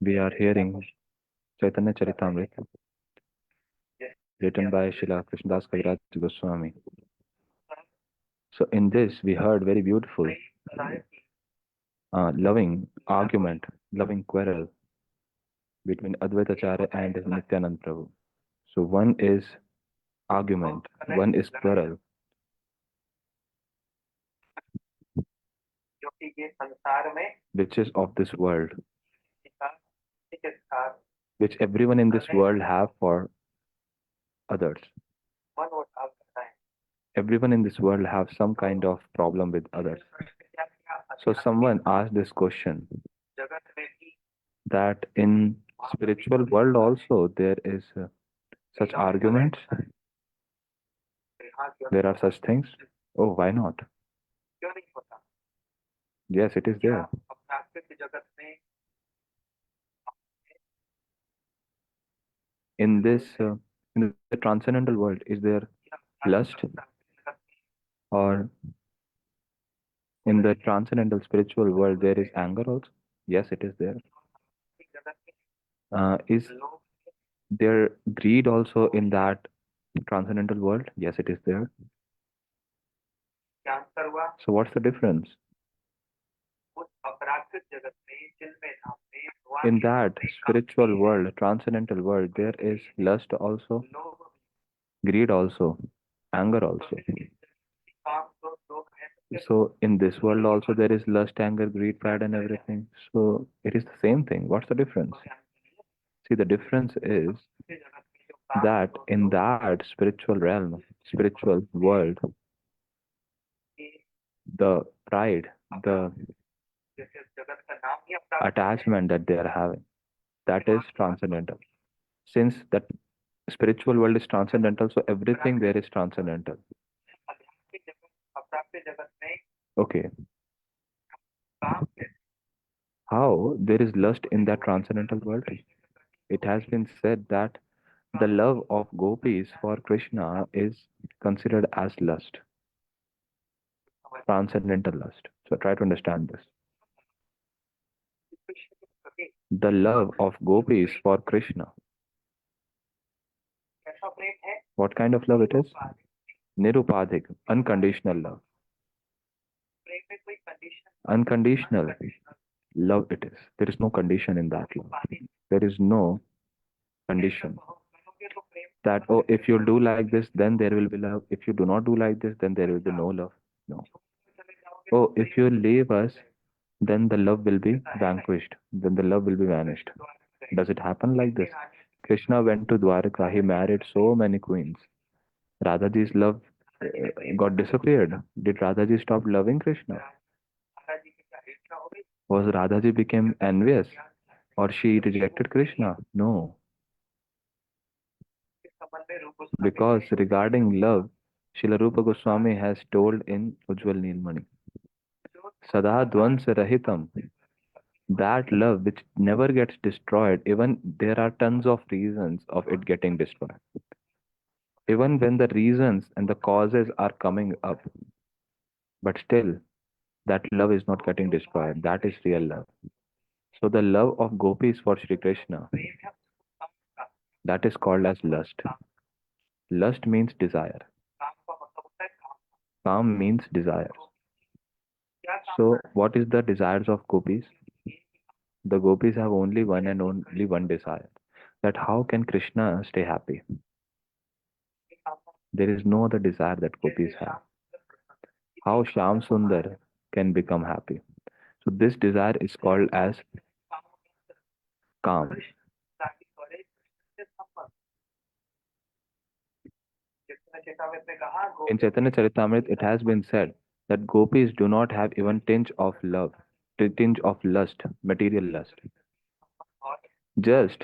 We are hearing Chaitanya Charitamrita, written by Srila Krishnadas Kaviraj Goswami. So in this, we heard very beautiful, loving argument, loving quarrel between Advaita Acharya and Nityanand Prabhu. So one is argument, one is quarrel, which is of this world, which everyone in this world have for others. Everyone in this world have some kind of problem with others. So someone asked this question that in spiritual world also there is such arguments, there are such things. Oh, why not? Yes, it is there. In this, in the transcendental world, is there lust, or in the transcendental spiritual world there is anger also? Yes, it is there. Is there greed also in that transcendental world? Yes, it is there. So what's the difference? In that spiritual world, transcendental world, there is lust also, greed also, anger also. So in this world also there is lust, anger, greed, pride, and everything. So it is the same thing. What's the difference? See, the difference is that in that spiritual realm, spiritual world, the pride, the attachment that they are having, that is transcendental. Since that spiritual world is transcendental, so everything there is transcendental. Okay. How there is lust in that transcendental world? It has been said that the love of gopis for Krishna is considered as lust, transcendental lust. So try to understand this. The love of gopis for Krishna. What kind of love it is? Nirupadhik, unconditional love. Unconditional love it is. There is no condition in that love. There is no condition that, oh, if you do like this, then there will be love. If you do not do like this, then there will be no love. No. Oh, if you leave us, then the love will be vanquished. Then the love will be vanished. Does it happen like this? Krishna went to Dwarka. He married so many queens. Radhaji's love got disappeared. Did Radhaji stop loving Krishna? Was Radhaji became envious, or she rejected Krishna? No. Because regarding love, Srila Rupa Goswami has told in Ujjwal Neelmani, Sada Dvansa Rahitam, that love which never gets destroyed, even there are tons of reasons of it getting destroyed. Even when the reasons and the causes are coming up, but still that love is not getting destroyed. That is real love. So the love of gopis for Sri Krishna, that is called as lust. Lust means desire. Kam means desire. So what is the desires of gopis? The gopis have only one and only one desire. That how can Krishna stay happy? There is no other desire that gopis have. How Shyam Sundar can become happy. So this desire is called as Kam. In Chaitanya Charitamrita, it has been said that gopis do not have even tinge of love, tinge of lust, material lust. Just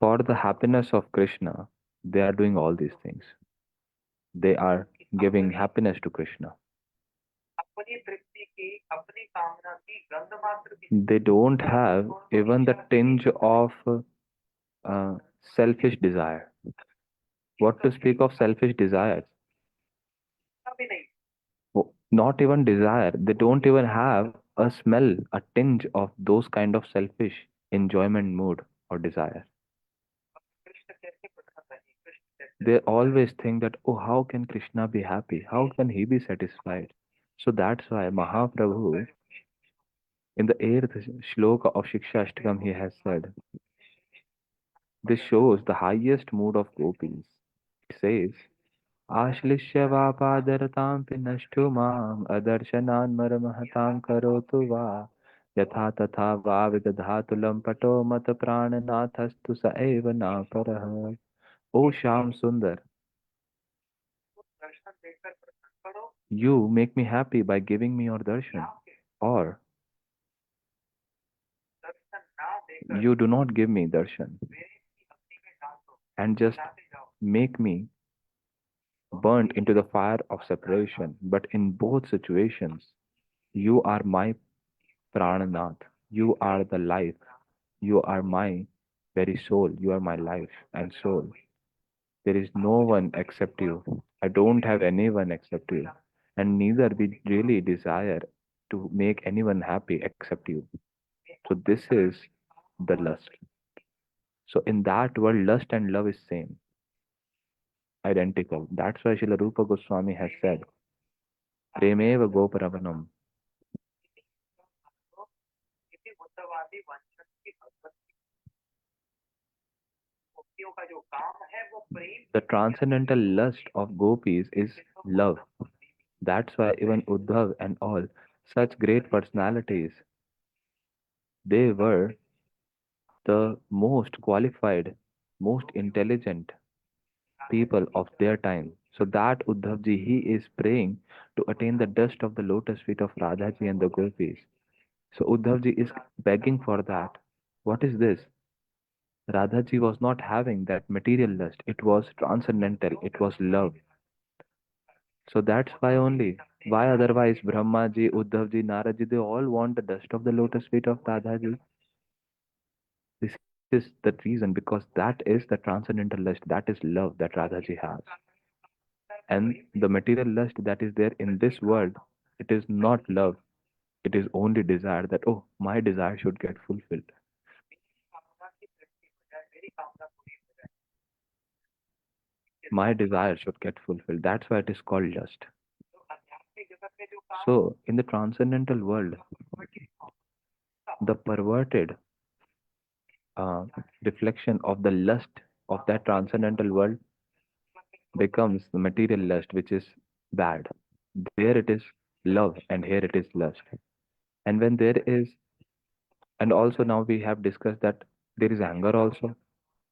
for the happiness of Krishna, they are doing all these things. They are giving happiness to Krishna. They don't have even the tinge of selfish desire. What to speak of selfish desires? Not even desire. They don't even have a smell, a tinge of those kind of selfish enjoyment mood or desire. They always think that, oh, how can Krishna be happy? How can he be satisfied? So that's why Mahaprabhu, in the eighth shloka of Shiksha Ashtakam, he has said, this shows the highest mood of gopis. It says, आश्लिष्य वा पादरतां पिनष्टु माम् अदर्शनान् मरमहतां करोतु वा यथा तथा वा विदधातु लम्पटो मत प्राणनाथस्तु स एव नापरः. O Sham Sundar, you make me happy by giving me your darshan, or you do not give me darshan and just make me burnt into the fire of separation. But in both situations, you are my Prananath. You are the life. You are my very soul. You are my life and soul. There is no one except you. I don't have anyone except you. And neither we really desire to make anyone happy except you. So this is the lust. So in that world, lust and love is same, identical. That's why Srila Rupa Goswami has said, Premeva Goparavanam. The transcendental lust of gopis is love. That's why even Uddhav and all such great personalities, they were the most qualified, most intelligent people of their time. So that Uddhavji, he is praying to attain the dust of the lotus feet of Radhaji and the gopis. So Uddhavji is begging for that. What is this? Radhaji was not having that material lust. It was transcendental. It was love. So that's why only. Why otherwise Brahmaji, Uddhavji, Naraji, they all want the dust of the lotus feet of Radhaji. This is the reason because that is the transcendental lust. That is love that Radhaji has. And the material lust that is there in this world, it is not love. It is only desire that, oh, my desire should get fulfilled. My desire should get fulfilled. That's why it is called lust. So, in the transcendental world, the perverted uh, reflection of the lust of that transcendental world becomes the material lust, which is bad. There it is love, and here it is lust. And when there is, and also now we have discussed that there is anger also.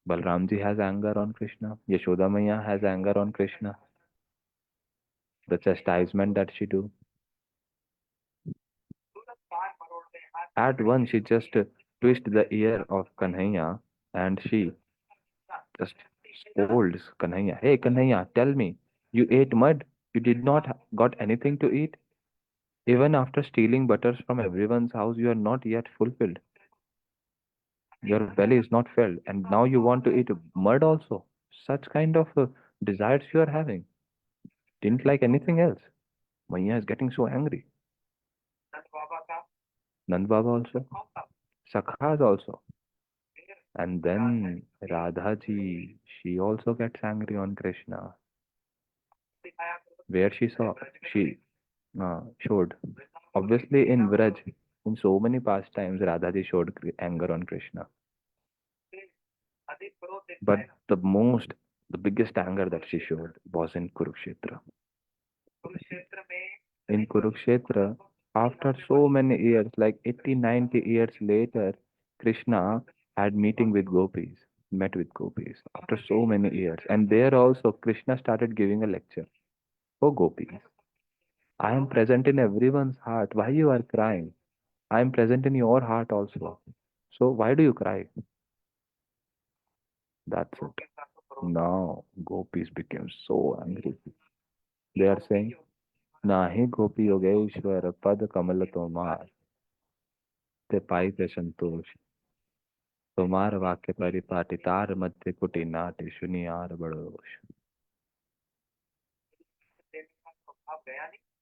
Balramji has anger on Krishna. Yashoda Maya has anger on Krishna. The chastisement that she do. At once she just twist the ear of Kanhaiya and she just scolds Kanhaiya. Hey Kanhaiya, tell me, you ate mud? You did not got anything to eat? Even after stealing butters from everyone's house, you are not yet fulfilled. Your belly is not filled, and now you want to eat mud also. Such kind of desires you are having. Didn't like anything else. Maya is getting so angry. Nand Baba also. Sakhas also. And then Radha ji, she also gets angry on Krishna. Where she saw, she showed. Obviously in Vraj, in so many pastimes, Radha ji showed anger on Krishna. But the biggest anger that she showed was in Kurukshetra. In Kurukshetra, after so many years, like 80, 90 years later, Krishna had meeting with gopis, met with gopis after so many years. And there also, Krishna started giving a lecture. Oh, gopis, I am present in everyone's heart. Why you are crying? I am present in your heart also. So why do you cry? That's it. Now, gopis became so angry. They are saying, Nahi gopi yogeshwar pad kamal tomar te pai te santosh. तुम्हार वाक्य परिपाटी तार मध्य कुटी नाट्य सुनियार बड़ोश.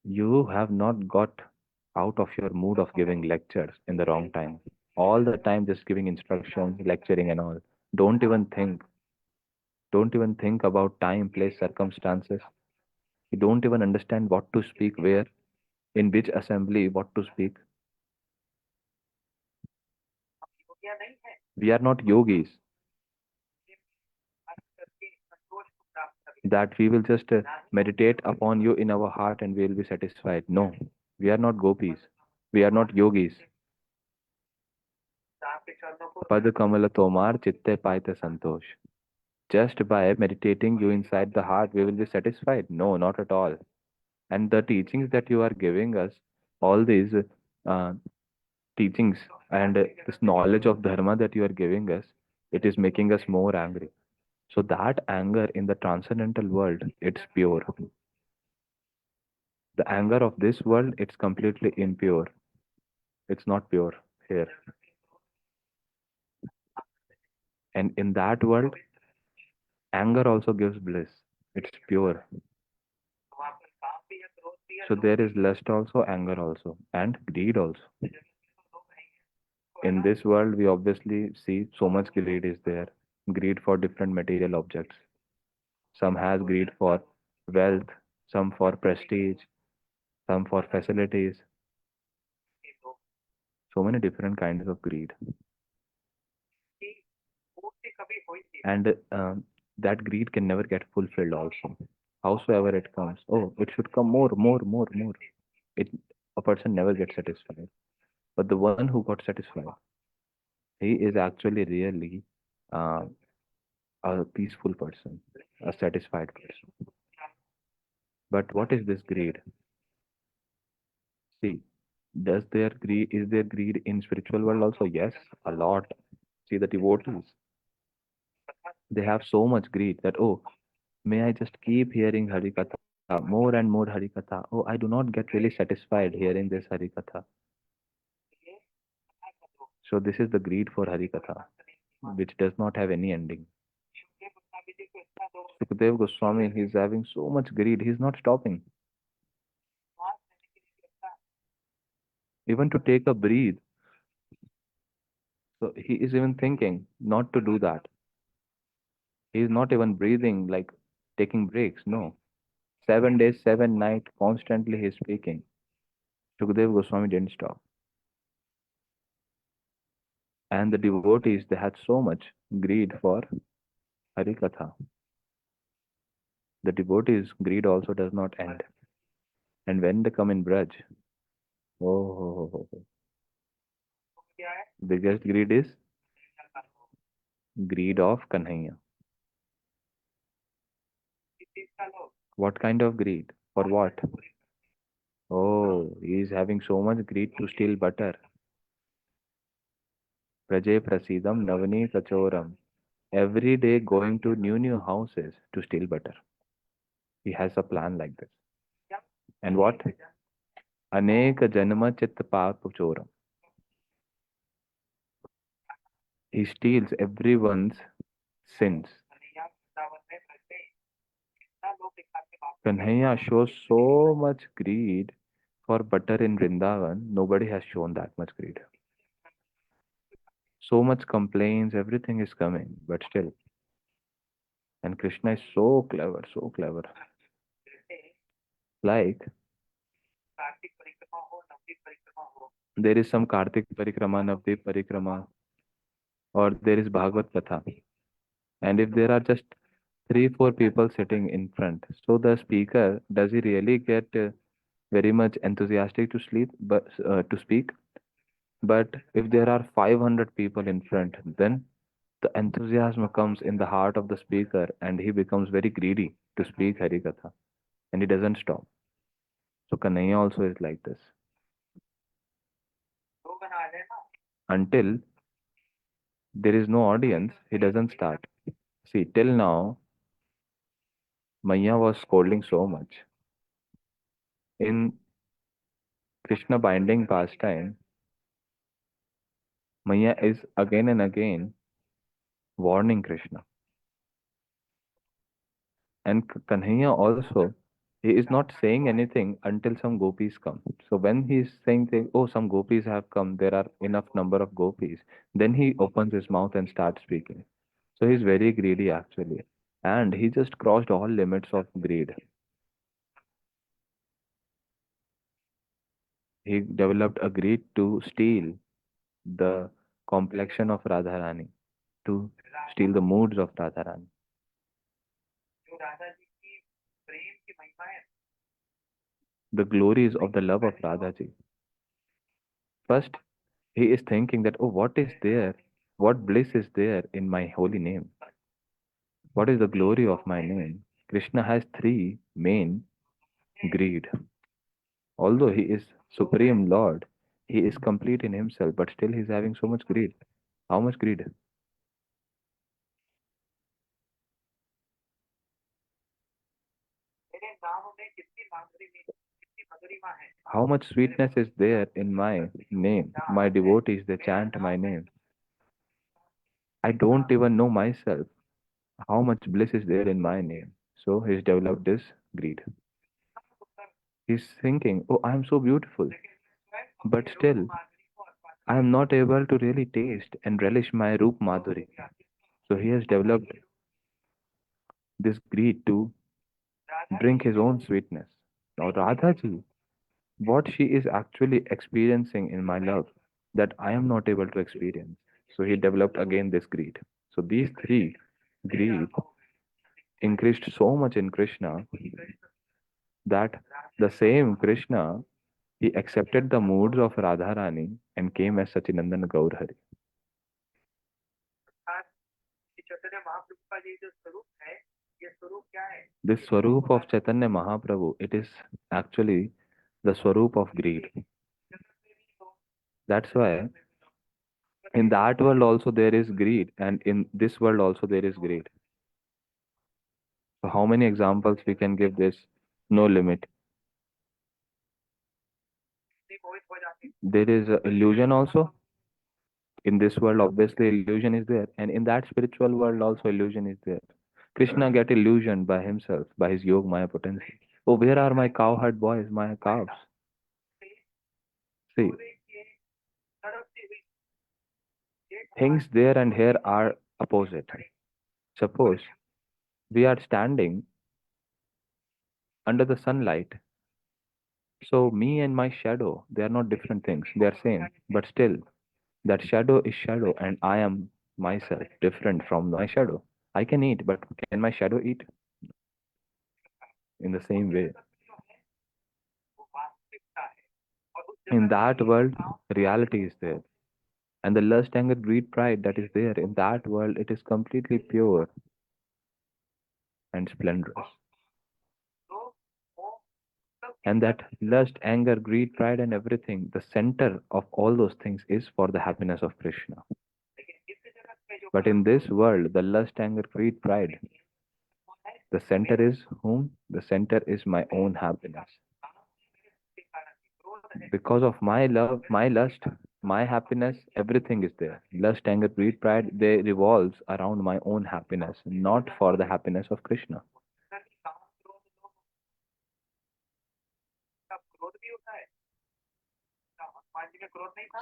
You have not got out of your mood of giving lectures in the wrong time. All the time just giving instructions, lecturing and all. Don't even think. Don't even think about time, place, circumstances. You don't even understand what to speak where, in which assembly, what to speak. We are not yogis that we will just meditate upon you in our heart and we will be satisfied. No, we are not gopis. We are not yogis. Pad kamala tomar chitte paite santosh. Just by meditating you inside the heart, we will be satisfied. No, not at all. And the teachings that you are giving us, all these uh, teachings and this knowledge of dharma that you are giving us, it is making us more angry. So that anger in the transcendental world, it's pure. The anger of this world, it's completely impure. It's not pure here. And in that world, anger also gives bliss. It's pure. So there is lust also, anger also, and greed also. In this world, we obviously see so much greed is there. Greed for different material objects. Some has greed for wealth, some for prestige, some for facilities. So many different kinds of greed. And that greed can never get fulfilled also. Howsoever it comes, oh, it should come more, more, more, more. It a person never gets satisfied. But the one who got satisfied, he is actually really uh, a peaceful person, a satisfied person. But what is this greed? See, does there greed is there greed in spiritual world also? Yes, a lot. See the devotees, they have so much greed that oh, may I just keep hearing Harikatha, more and more Harikatha. Oh, I do not get really satisfied hearing this Harikatha. So this is the greed for Harikatha, which does not have any ending. Sukadev Goswami, he's having so much greed, he's not stopping. Even to take a breathe. So he is even thinking not to do that. He is not even breathing, like taking breaks. No. 7 days, 7 nights, constantly he is speaking. Sukadev Goswami didn't stop. And the devotees, they had so much greed for Harikatha. The devotees' greed also does not end. And when they come in Braj, oh, biggest greed is greed of Kanhaiya. What kind of greed? For what? Oh, he is having so much greed to steal butter. Praje Prasidam Navani Kachoram. Every day going to new houses to steal butter. He has a plan like this. And what? Anek Janma Chit Paap Choram. He steals everyone's sins. Kanhaiya shows so much greed for butter in Vrindavan. Nobody has shown that much greed. So much complaints, everything is coming, but still. And Krishna is so clever, so clever. Like there is some Kartik Parikrama, Navdeep Parikrama, or there is Bhagavad Katha. And if there are just three, four people sitting in front, so the speaker, does he really get very much enthusiastic to sleep, but to speak? But if there are 500 people in front, then the enthusiasm comes in the heart of the speaker and he becomes very greedy to speak Harikatha and he doesn't stop. So Kanhaiya also is like this. Until there is no audience, he doesn't start. See, till now, Maya was scolding so much. In Krishna binding pastime, Maya is again and again warning Krishna. And Kanhaiya also He is not saying anything until some gopis come. So when he is saying, oh, some gopis have come, there are enough number of gopis, then he opens his mouth and starts speaking. So he's very greedy actually. And he just crossed all limits of greed. He developed a greed to steal the complexion of Radharani, to steal the moods of Radharani, the glories of the love of Radhaji. First, he is thinking that, oh, what is there? What bliss is there in my holy name? What is the glory of my name? Krishna has three main greed. Although he is Supreme Lord, he is complete in himself, but still he is having so much greed. How much greed? How much sweetness is there in my name? My devotees, they chant my name. I don't even know myself. How much bliss is there in my name? So he's developed this greed. He's thinking, oh, I am so beautiful, but still I am not able to really taste and relish my Roop Madhuri. So he has developed this greed to drink his own sweetness. Now, Radhaji, what she is actually experiencing in my love that I am not able to experience. So he developed again this greed. So these three greed increased so much in Krishna that the same Krishna he accepted the moods of Radharani and came as Sachinandan Gaurhari. This Swaroop of Chaitanya Mahaprabhu, it is actually the Swaroop of greed. That's why in that world also there is greed, and in this world also there is greed. So how many examples we can give this? No limit. There is a illusion also. In this world, obviously illusion is there, and in that spiritual world also illusion is there. Krishna get illusioned by himself, by his Yog Maya potency. Oh, where are my cowherd boys, my calves? See, things there and here are opposite. Suppose we are standing under the sunlight, so me and my shadow, they are not different things, they are same, but still that shadow is shadow, and I am myself different from my shadow. I can eat, but can my shadow eat? In the same way, in that world, reality is there. And the lust, anger, greed, pride that is there in that world, it is completely pure and splendorous. And that lust, anger, greed, pride, and everything, the center of all those things is for the happiness of Krishna. But in this world, the lust, anger, greed, pride, the center is whom? The center is my own happiness. Because of my love, my lust, my happiness, everything is there. Lust, anger, greed, pride, they revolves around my own happiness, not for the happiness of Krishna.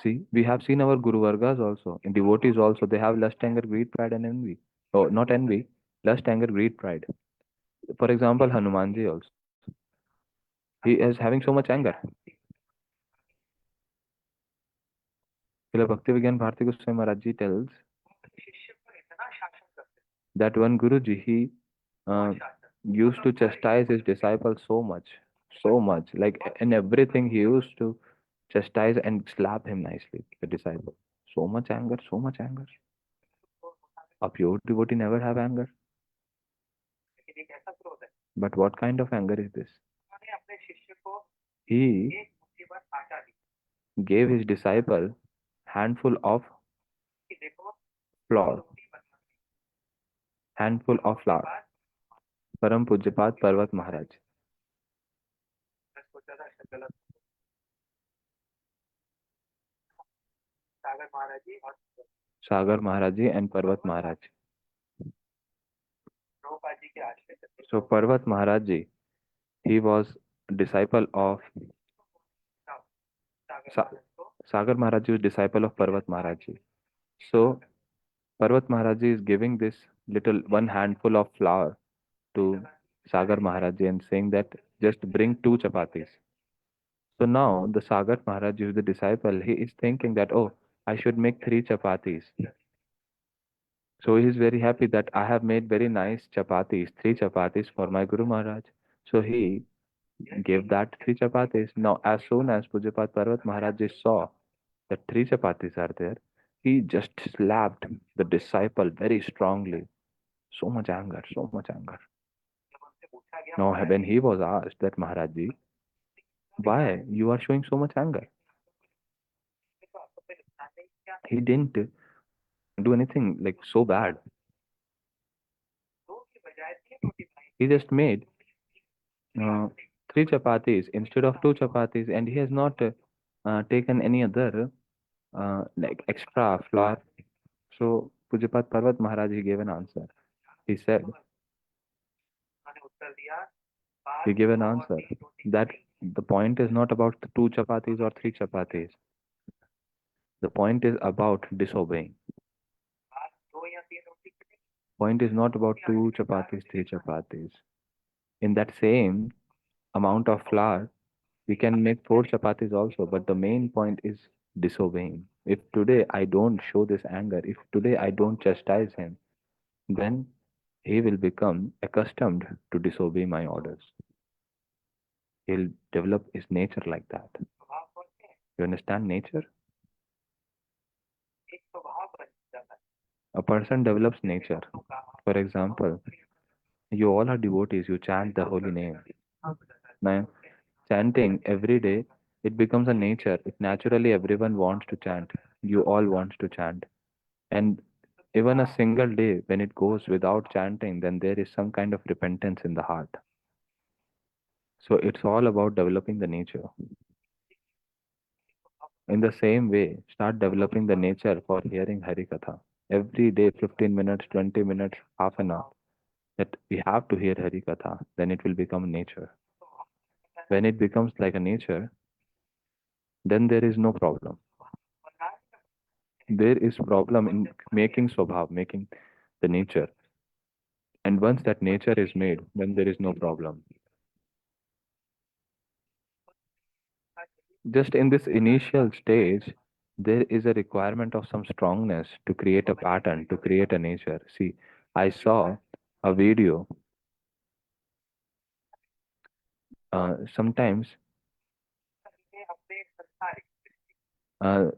See, we have seen our Guru Vargas also, in devotees also, they have lust, anger, greed, pride, and envy. Oh, not envy, lust, anger, greed, pride. For example, Hanumanji also. He is having so much anger. Srila Bhakti Vigyan Bharati Goswami Maharaj Ji tells that one Guruji, he uh, used to chastise his disciples so much, like in everything he used to chastise and slap him nicely, the disciple. So much anger, so much anger. A pure devotee never have anger. But what kind of anger is this? He gave his disciple handful of flour, handful of flour. Param Pujyapat Parvat Maharaj. Sagar Maharaj Ji and Parvat Maharaj. So Parvat Maharaj Ji, He was a disciple of Sa- Sagar Maharaj is disciple of Parvat Maharaj. So Parvat Maharaj is giving this little one handful of flour to Sagar Maharaj and saying that just bring two chapatis. So now the Sagar Maharaj is the disciple. He is thinking that, oh, I should make three chapatis. So he is very happy that I have made very nice chapatis, three chapatis for my Guru Maharaj. So he gave that three chapatis. Now, as soon as Pujapat Parvat Maharaj saw that three chapatis are there, he just slapped the disciple very strongly. So much anger, so much anger. Now, when he was asked that Maharajji, why you are showing so much anger? He didn't do anything like so bad. He just made uh, three chapatis instead of two chapatis, and he has not taken any other like extra flour. So Pujapat Parvat Maharaj he gave an answer. He said, he gave an answer that the point is not about the two chapatis or three chapatis. The point is about disobeying. Point is not about two chapatis, three chapatis. In that same amount of flour, we can make four chapatis also, but the main point is disobeying. If today I don't show this anger, if today I don't chastise him, then he will become accustomed to disobey my orders. He'll develop his nature like that. You understand nature? A person develops nature. For example, you all are devotees, you chant the holy name. Now, chanting every day, it becomes a nature. It naturally everyone wants to chant. You all want to chant. And even a single day when it goes without chanting, then there is some kind of repentance in the heart. So it's all about developing the nature. In the same way, start developing the nature for hearing Hari Katha. Every day, 15 minutes, 20 minutes, half an hour, that we have to hear Hari Katha, then it will become nature. When it becomes like a nature, then there is no problem. There is problem in making Swabhav, making the nature. And once that nature is made, then there is no problem. Just in this initial stage, there is a requirement of some strongness to create a pattern, to create a nature. See, I saw a video. Sometimes uh,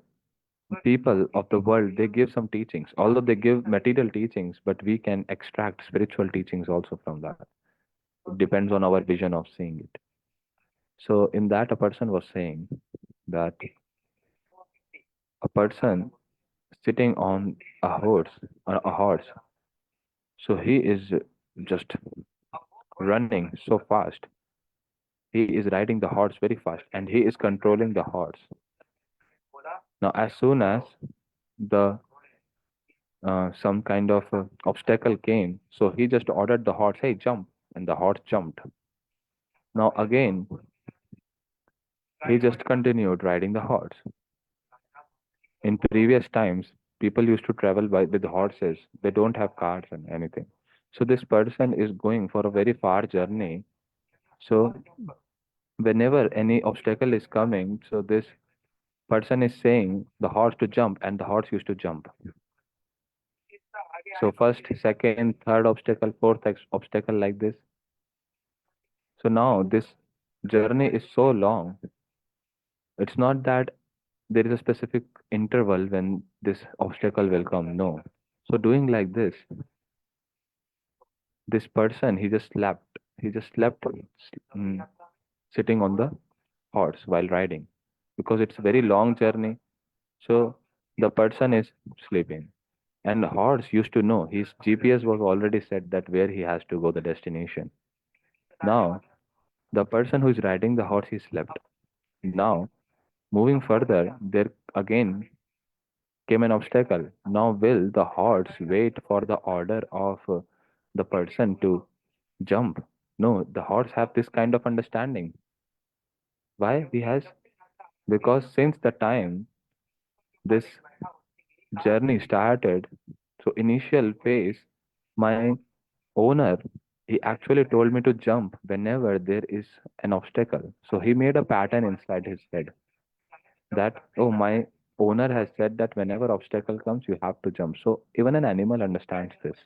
people of the world they give some teachings, although they give material teachings, but we can extract spiritual teachings also from that. It depends on our vision of seeing it. So, in that, a person was saying that a person sitting on a horse, so he is just running so fast. He is riding the horse very fast and he is controlling the horse. Now, as soon as the some kind of obstacle came, so he just ordered the horse, hey, jump, and the horse jumped. Now, again, he just continued riding the horse. In previous times, people used to travel with horses, they don't have cars and anything. So, this person is going for a very far journey. So, whenever any obstacle is coming, so this person is saying the horse to jump, and the horse used to jump. So first, second, third obstacle, fourth obstacle like this. So now this journey is so long. It's not that there is a specific interval when this obstacle will come. No. So doing like this person he just slept. He just slept mm, sitting on the horse while riding because it's a very long journey. So the person is sleeping. And the horse used to know his GPS was already set that where he has to go, the destination. Now, the person who is riding the horse, he slept. Now, moving further, there again came an obstacle. Now, will the horse wait for the order of the person to jump? No, the horse have this kind of understanding. Why he has? Because since the time this journey started, so initial phase, my owner, he actually told me to jump whenever there is an obstacle. So he made a pattern inside his head that, oh, my owner has said that whenever obstacle comes, you have to jump. So even an animal understands this.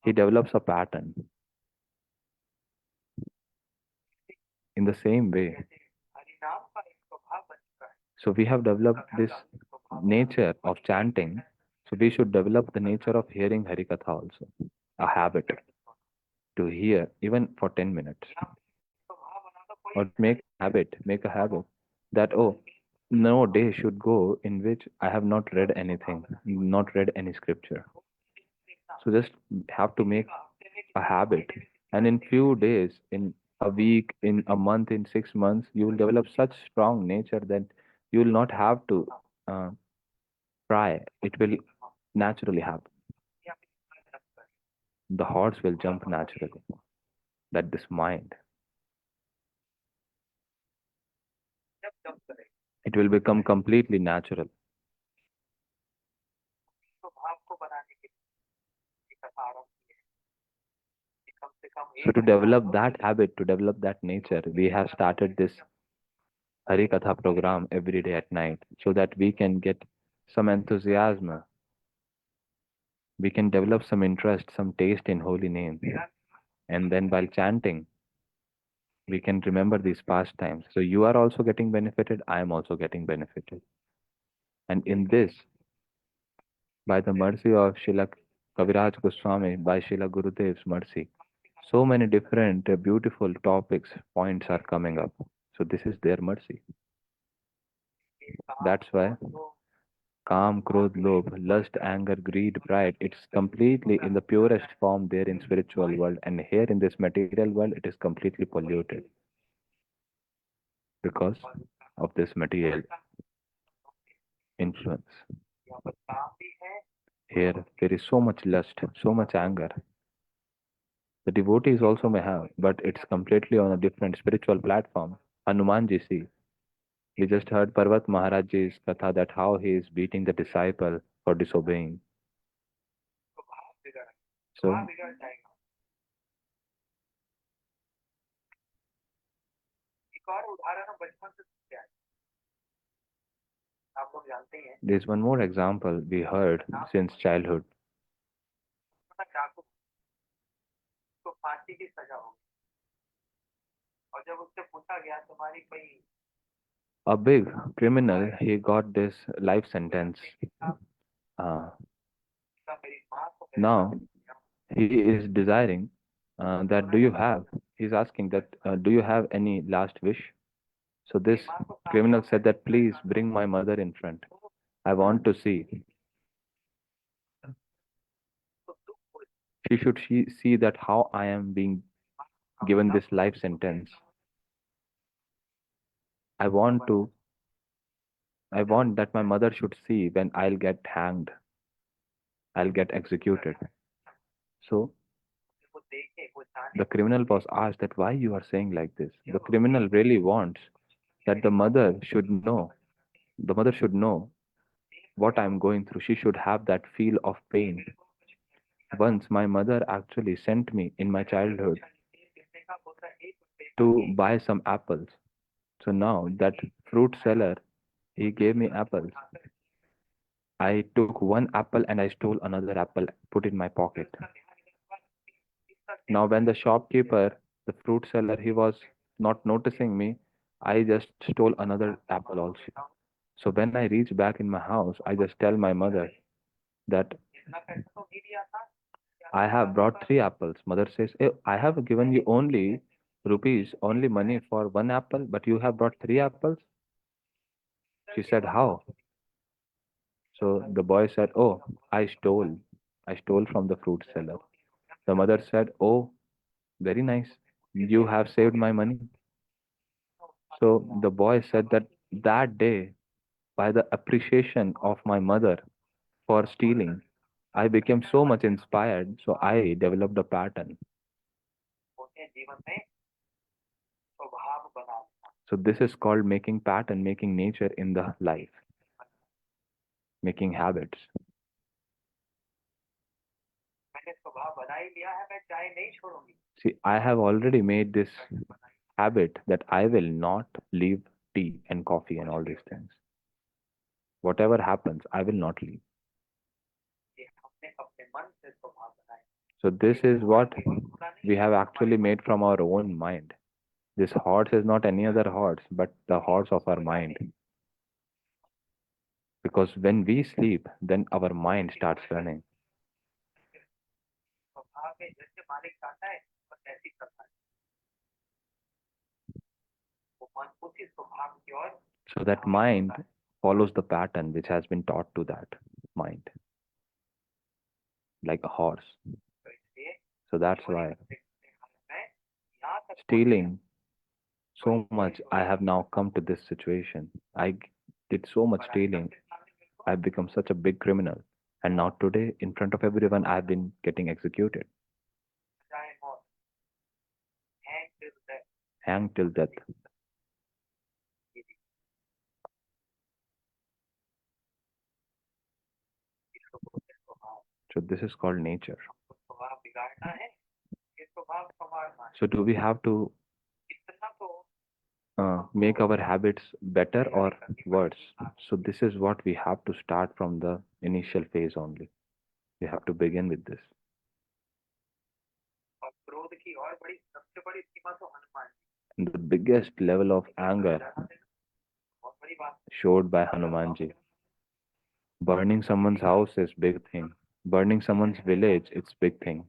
He develops a pattern in the same way. So we have developed this nature of chanting. So we should develop the nature of hearing Harikatha also, a habit to hear even for 10 minutes. Or make a habit that, oh, no day should go in which I have not read anything, not read any scripture. So just have to make a habit. And in few days, in a week, in a month, in 6 months, you will develop such strong nature that you will not have to uh, try. It will naturally happen. The horse will jump naturally. That this mind, it will become completely natural. So to develop that habit, to develop that nature, we have started this Harikatha program every day at night so that we can get some enthusiasm, we can develop some interest, some taste in holy name. And then while chanting, we can remember these past times. So you are also getting benefited, I am also getting benefited. And in this, by the mercy of Srila Kaviraj Goswami, by Srila Gurudev's mercy, so many different beautiful topics, points are coming up. So this is their mercy. That's why Kam, Krodh, Lobh, lust, anger, greed, pride, it's completely in the purest form there in spiritual world. And here in this material world, it is completely polluted because of this material influence. Here, there is so much lust, so much anger. The devotees also may have, but it's completely on a different spiritual platform. Hanumanji, see, we just heard Parvat Maharajji's katha that how he is beating the disciple for disobeying. So, there's one more example we heard since childhood. A big criminal, he got this life sentence. Uh, Now he is desiring that do you have, he's asking that do you have any last wish? So this criminal said that please bring my mother in front. I want to see. She see that how I am being given this life sentence. I want to, I want that my mother should see when I'll get hanged, I'll get executed. So the criminal was asked that why you are saying like this. The criminal really wants that the mother should know what I'm going through. She should have that feel of pain. Once my mother actually sent me in my childhood to buy some apples. So now that fruit seller, he gave me apples. I took one apple and I stole another apple, put in my pocket. Now when the shopkeeper, the fruit seller, he was not noticing me, I just stole another apple also. So when I reach back in my house, I just tell my mother that I have brought three apples. Mother says, I have given you only rupees, only money for one apple, but you have brought three apples? She said, how? So the boy said, oh, I stole. I stole from the fruit seller. The mother said, oh, very nice. You have saved my money. So the boy said that that day, by the appreciation of my mother for stealing, I became so much inspired. So I developed a pattern. So this is called making pattern, making nature in the life, making habits. See, I have already made this habit that I will not leave tea and coffee and all these things. Whatever happens, I will not leave. So this is what we have actually made from our own mind. This horse is not any other horse, but the horse of our mind. Because when we sleep, then our mind starts running. So that mind follows the pattern which has been taught to that mind, like a horse. So that's why stealing so much, I have now come to this situation. Did so much stealing. I've become such a big criminal. And now today, in front of everyone, I've been getting executed, hanged till death. So this is called nature. So do we have to make our habits better or worse? So this is what we have to start from the initial phase only. We have to begin with this. And the biggest level of anger showed by Hanumanji. Burning someone's house is big thing. Burning someone's village, it's big thing.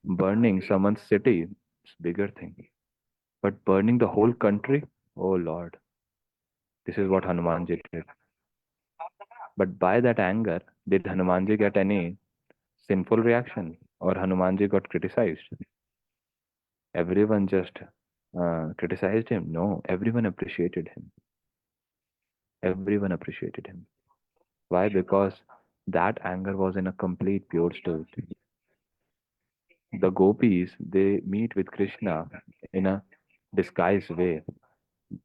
Burning someone's city, it's bigger thing. But burning the whole country, oh Lord, this is what Hanumanji did. But by that anger, did Hanumanji get any sinful reaction or Hanumanji got criticized? Everyone just criticized him. No, everyone appreciated him. Everyone appreciated him. Why? Because that anger was in a complete pure state. The gopis, they meet with Krishna in a disguised way.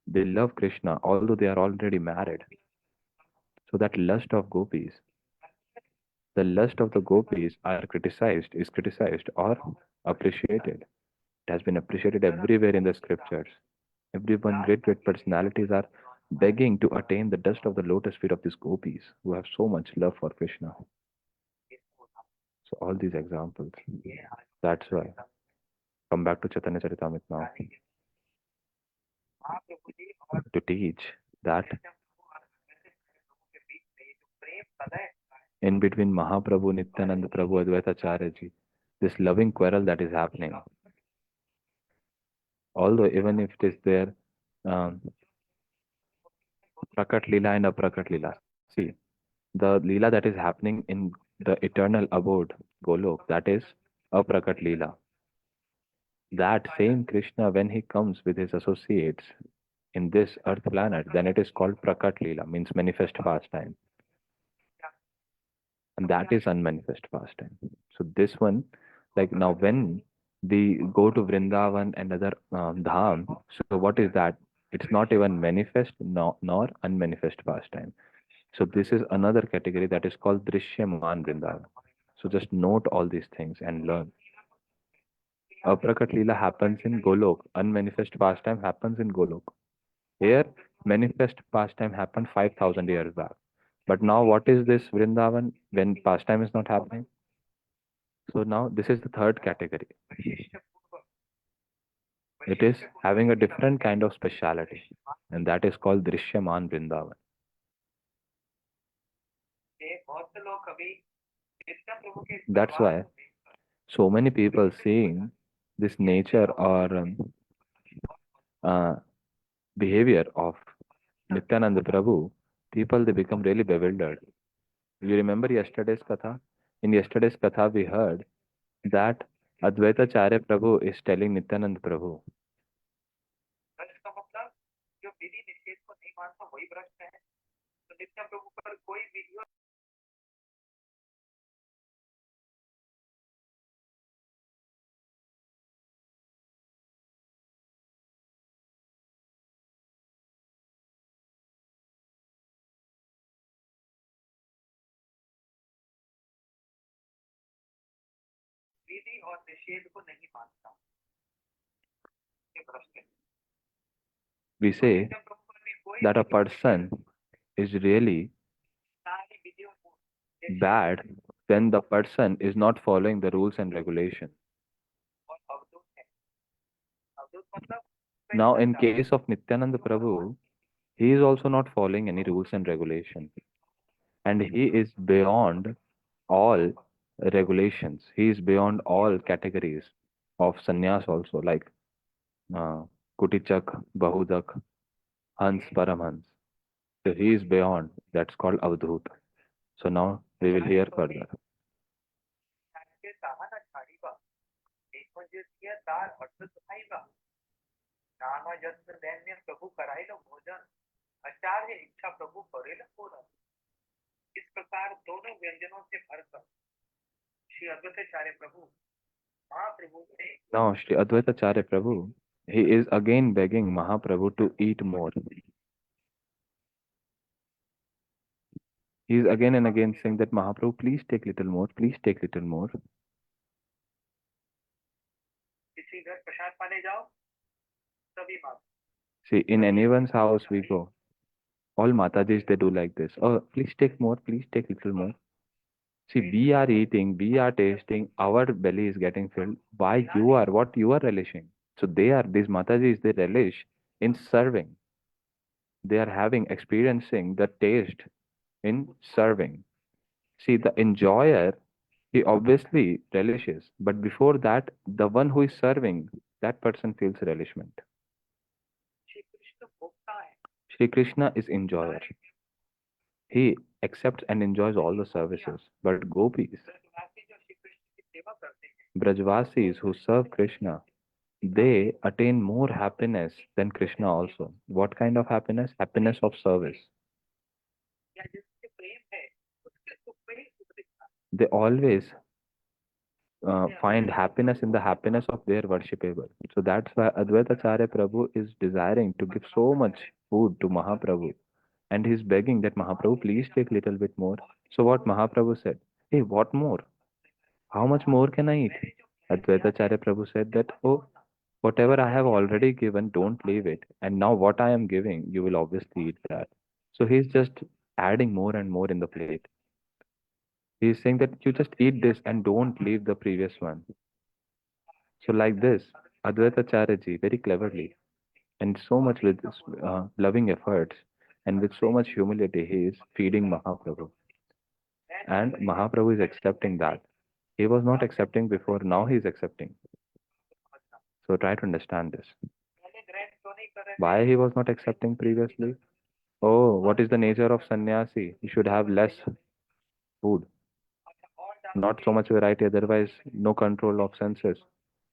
They love Krishna, although they are already married. So that lust of gopis, the lust of the gopis is criticized or appreciated. It has been appreciated everywhere in the scriptures. Everyone, great personalities are begging to attain the dust of the lotus feet of these gopis who have so much love for Krishna. So all these examples. That's why. Come back to Chaitanya Charitamrita now. To teach that in between Mahaprabhu, Nityananda Prabhu, Advaita Acharya ji, this loving quarrel that is happening, although even if it is there, um, Prakat Lila and Aprakat Lila. See, the Lila that is happening in the eternal abode, Golok, that is Aprakat Lila. That same Krishna, when he comes with his associates in this earth planet, then it is called Prakat Lila, means manifest pastime. And that is unmanifest pastime. So this one, like now when we go to Vrindavan and other dham, so what is that? It's not even manifest nor unmanifest pastime. So this is another category that is called Drishyaman Vrindavan. So just note all these things and learn. Aprakat Leela happens in Golok. Unmanifest pastime happens in Golok. Here, manifest pastime happened 5,000 years back. But now what is this Vrindavan when pastime is not happening? So now this is the third category. It is having a different kind of speciality, and that is called Drishyaman Vrindavan. That's why so many people seeing this nature or uh, behavior of Nityananda Prabhu, people they become really bewildered. You remember yesterday's katha? In yesterday's katha, we heard that Advaita Acharya Prabhu is telling Nityananda Prabhu. We say that a person is really bad when the person is not following the rules and regulations. Now, in case of Nityananda Prabhu, he is also not following any rules and regulations, and he is beyond all regulations. He is beyond all categories of sannyas also, like uh, Kutichak, Bahudak, Hans, Paramhans. So he is beyond. That's called Avadhut. So now we will hear further. Now Shri Advaita Acharya Prabhu, he is again begging Mahaprabhu to eat more. He is again and again saying that Mahaprabhu, please take little more, please take little more. See, in anyone's house we go, all Matajis they do like this. Oh, please take more, please take little more. See, we are eating, we are tasting, our belly is getting filled. Why you are, what you are relishing? So they are, these Matajis, they relish in serving. They are having, experiencing the taste in serving. See, the enjoyer, he obviously relishes, but before that, the one who is serving, that person feels relishment. Shri Krishna is enjoyer. He accepts and enjoys all the services. But gopis, Brajvasis who serve Krishna, they attain more happiness than Krishna also. What kind of happiness? Happiness of service. They always find happiness in the happiness of their worshipable. So that's why Advaita Acharya Prabhu is desiring to give so much food to Mahaprabhu. And he's begging that Mahaprabhu, please take little bit more. So what Mahaprabhu said, hey, what more? How much more can I eat? Advaita Acharya Prabhu said that, oh, whatever I have already given, don't leave it. And now what I am giving, you will obviously eat that. So he's just adding more and more in the plate. He's saying that you just eat this and don't leave the previous one. So like this, Advaita Acharya very cleverly and so much with loving efforts and with so much humility, he is feeding Mahaprabhu. And Mahaprabhu is accepting that. He was not accepting before, now he is accepting. So try to understand this. Why he was not accepting previously? Oh, what is the nature of sannyasi? He should have less food, not so much variety, otherwise no control of senses.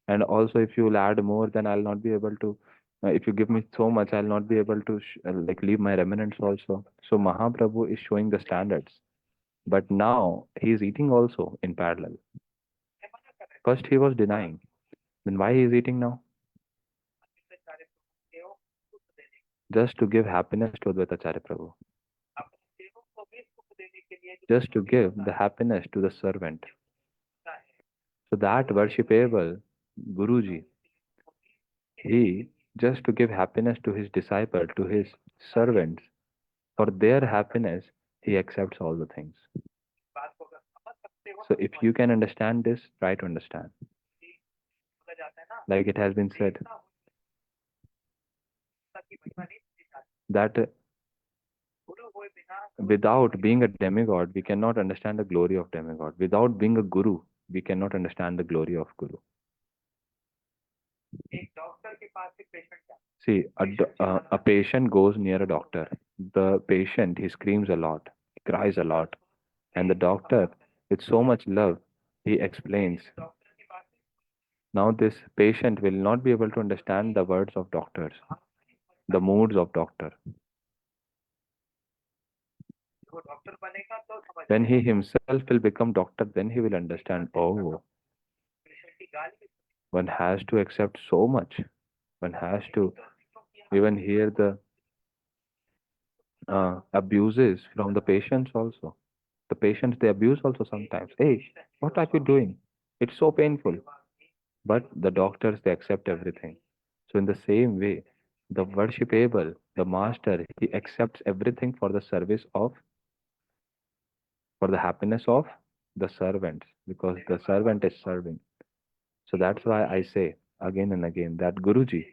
And also, if you'll add more, then I'll not be able to. If you give me so much, I'll not be able to like leave my remnants also. So Mahaprabhu is showing the standards, but now he is eating also in parallel. First he was denying, then why he is eating now? Just to give happiness to Advaita Acharya Prabhu. Just to give the happiness to the servant. So that worshipable Guruji, he just to give happiness to his disciple, to his servants, for their happiness, he accepts all the things. So if you can understand this, try to understand. Like it has been said, that without being a demigod, we cannot understand the glory of demigod. Without being a guru, we cannot understand the glory of guru. See, a patient goes near a doctor. The patient, he screams a lot, he cries a lot. And the doctor, with so much love, he explains. Now, this patient will not be able to understand the words of doctors, the moods of doctor. When he himself will become doctor, then he will understand, oh, one has to accept so much. One has to even hear the abuses from the patients also. The patients, they abuse also sometimes. Hey, what are you doing? It's so painful. But the doctors, they accept everything. So, in the same way, the worshipable, the master, he accepts everything for the service of, for the happiness of the servants, because the servant is serving. So, that's why I say again and again that Guruji,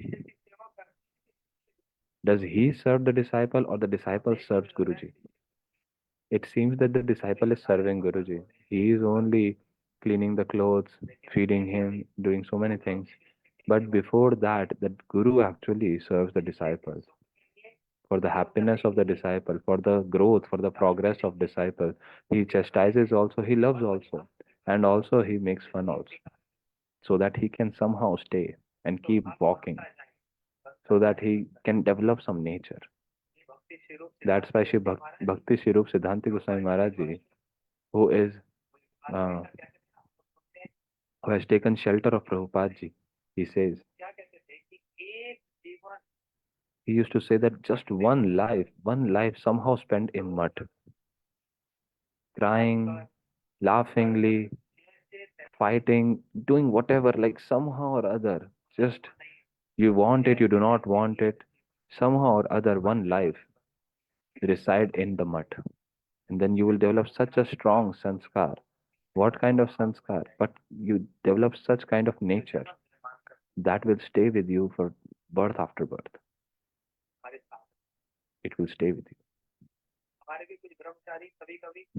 does he serve the disciple or the disciple serves Guruji? It seems that the disciple is serving Guruji. He is only cleaning the clothes, feeding him, doing so many things. But before that, the Guru actually serves the disciples for the happiness of the disciple, for the growth, for the progress of disciple. He chastises also, he loves also, and also he makes fun also, so that he can somehow stay and keep walking, so that he can develop some nature. That's why Bhakti Shirup Siddhanti Goswami Maharaj Ji, who is uh, who has taken shelter of Prabhupada ji, he says, he used to say that just one life somehow spent in mud, crying, laughingly, fighting, doing whatever, like somehow or other, just you want it, you do not want it, somehow or other, one life reside in the mud. And then you will develop such a strong sanskar. What kind of sanskar? But you develop such kind of nature that will stay with you for birth after birth. It will stay with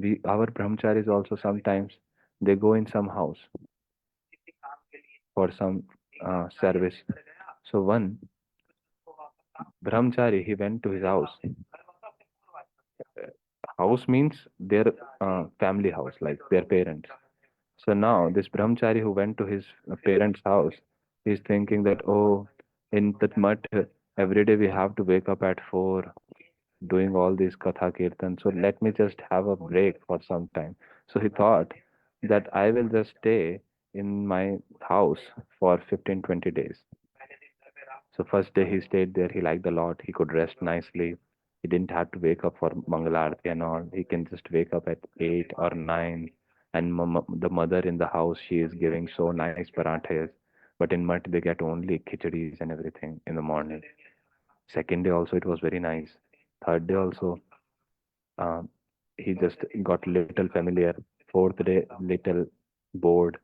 you. Our brahmacharis also sometimes they go in some house for some service. So one brahmachari he went to his house. House means their family house, like their parents. So now this brahmachari who went to his parents' house, he's thinking that oh, in that mutt every day we have to wake up at 4, doing all these katha kirtan. So let me just have a break for some time. So he thought that I will just stay in my house for 15-20 days. So first day he stayed there, he liked a lot. He could rest nicely. He didn't have to wake up for Mangalarti and all. He can just wake up at 8 or 9. And the mother in the house, she is giving so nice parathas. But in Mutt, they get only khichdis and everything in the morning. Second day also, it was very nice. Third day also, um, he just got little familiar. Fourth day, little bored.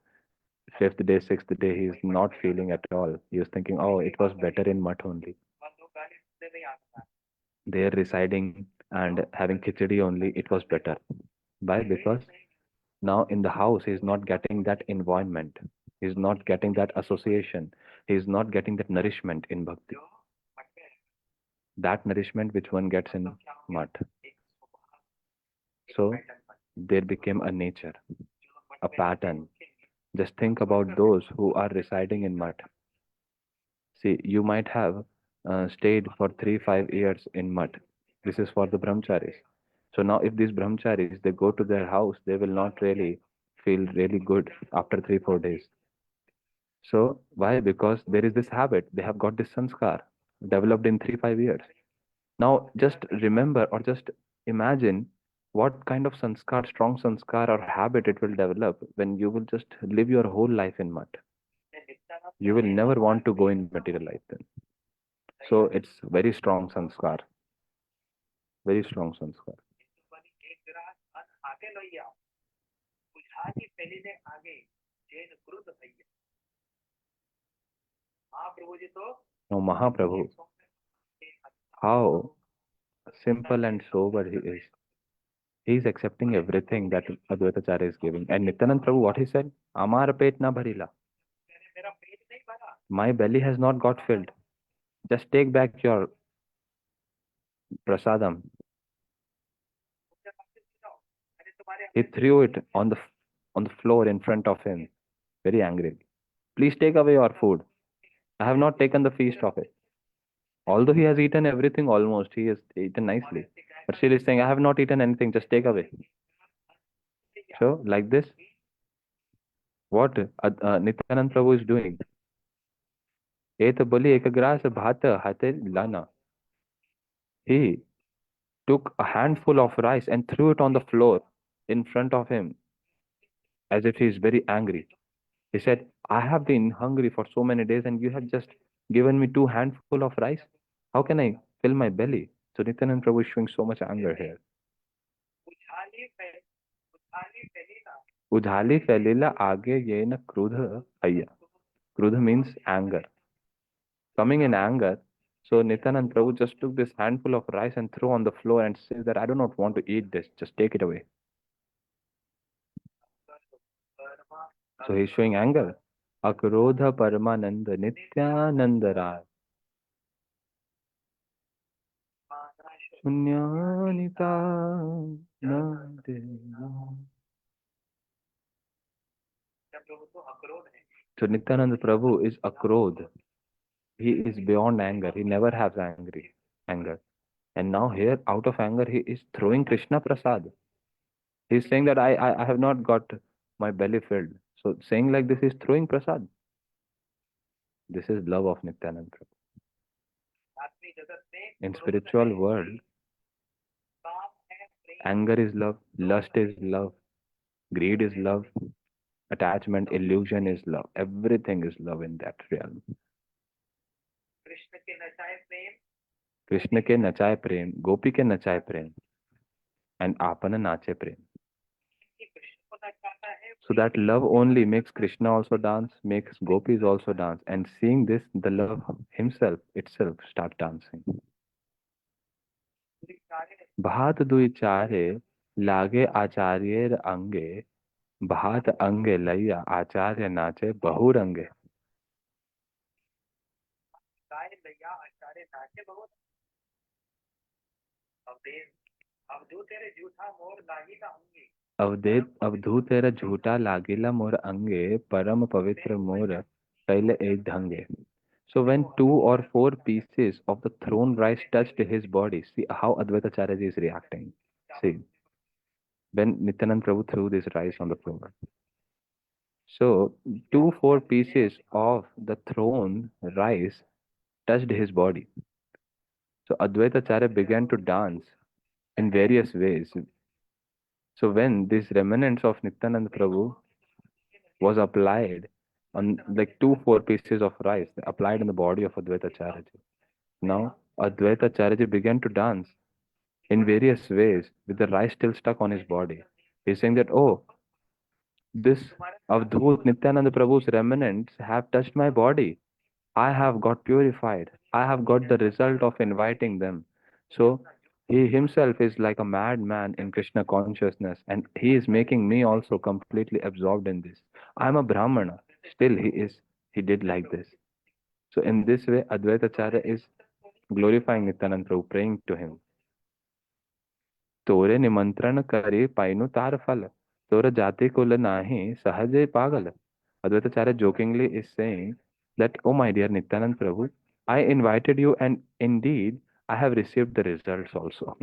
Fifth day, sixth day, he's not feeling at all. He was thinking, oh, it was better in Mutt only. There residing and having khichdi only, it was better. Why? Because now in the house, he's not getting that environment. He's not getting that association. He's not getting that nourishment in bhakti. That nourishment which one gets in Mutt. So there became a nature, a pattern. Just think about those who are residing in Mutt. See, you might have stayed for 3-5 years in Mutt. This is for the brahmacharis. So now, if these brahmacharis they go to their house, they will not really feel really good after 3-4 days. So why? Because there is this habit. They have got this sanskar developed in 3-5 years. Now, just remember or just imagine what kind of sanskar, strong sanskar or habit it will develop when you will just live your whole life in Mutt. You will never want to go in material life then. So it's very strong sanskar, very strong sanskar. Now Mahaprabhu, how simple and sober he is. He is accepting everything that Advaitacharya is giving. And Nityanand Prabhu, what he said? Amar pet na bharila. My belly has not got filled. Just take back your prasadam. He threw it on the floor in front of him, very angry. Please take away your food. I have not taken the feast of it. Although he has eaten everything almost, he has eaten nicely. But still is saying, I have not eaten anything, just take away. So, like this, what Nityanand Prabhu is doing? Et boli ek gras bhat hate lana. He took a handful of rice and threw it on the floor in front of him as if he is very angry. He said, I have been hungry for so many days and you have just given me two handful of rice. How can I fill my belly? So Nityanand Prabhu is showing so much anger here. Udhali felila age ye na krudha ayya. Krudha means anger. Coming in anger, so Nityanand Prabhu just took this handful of rice and threw on the floor and says that I do not want to eat this, just take it away. So he's showing anger. Akrodha Paramananda Nityananda Rai. Shunyanita Nandina. So Nityananda Prabhu is akrodh. He is beyond anger. He never has anger. And now here, out of anger, he is throwing Krishna Prasad. He's saying that I have not got my belly filled. So saying like this is throwing prasad. This is love of Nityananda Prabhu. In spiritual world, anger is love, lust is love, greed is love, attachment, illusion is love. Everything is love in that realm. Krishna के नचाए प्रेम, गोपी के नचाए प्रेम, and आपन नाचे प्रेम. So that love only makes Krishna also dance, makes gopis also dance, and seeing this, the love himself itself start dancing. भात दुई चारे लागे आचार्येर अंगे भात अंगे लैया आचार्य नाचे बहुरंगे. अवधू तेरा झूठा लागिला मोर अंगे परम पवित्र मोर कैले एक ढंगे. So when two or four pieces of the throne rice touched his body, see how Advaita Acharya is reacting. See, when Nityanand Prabhu threw this rice on the floor. So two, four pieces of the throne rice touched his body. So Advaita Acharya began to dance in various ways. So when these remnants of Nityanand Prabhu was applied on like two, four pieces of rice applied in the body of Advaita Acharya. Now Advaita Acharya began to dance in various ways with the rice still stuck on his body. He's saying that, oh, this Avdhut Nityananda Prabhu's remnants have touched my body. I have got purified. I have got the result of inviting them. So he himself is like a madman in Krishna consciousness, and he is making me also completely absorbed in this. I am a Brahmana. Still he did like this. So in this way, Advaita Acharya is glorifying Nityananda Prabhu, praying to him. तोरे निमंत्रण करे पाइनु तार फल तोर जाति कुल नाही सहजे पागल. Advaitacharya jokingly is saying that, oh my dear Nityanand Prabhu, I invited you and indeed I have received the results also.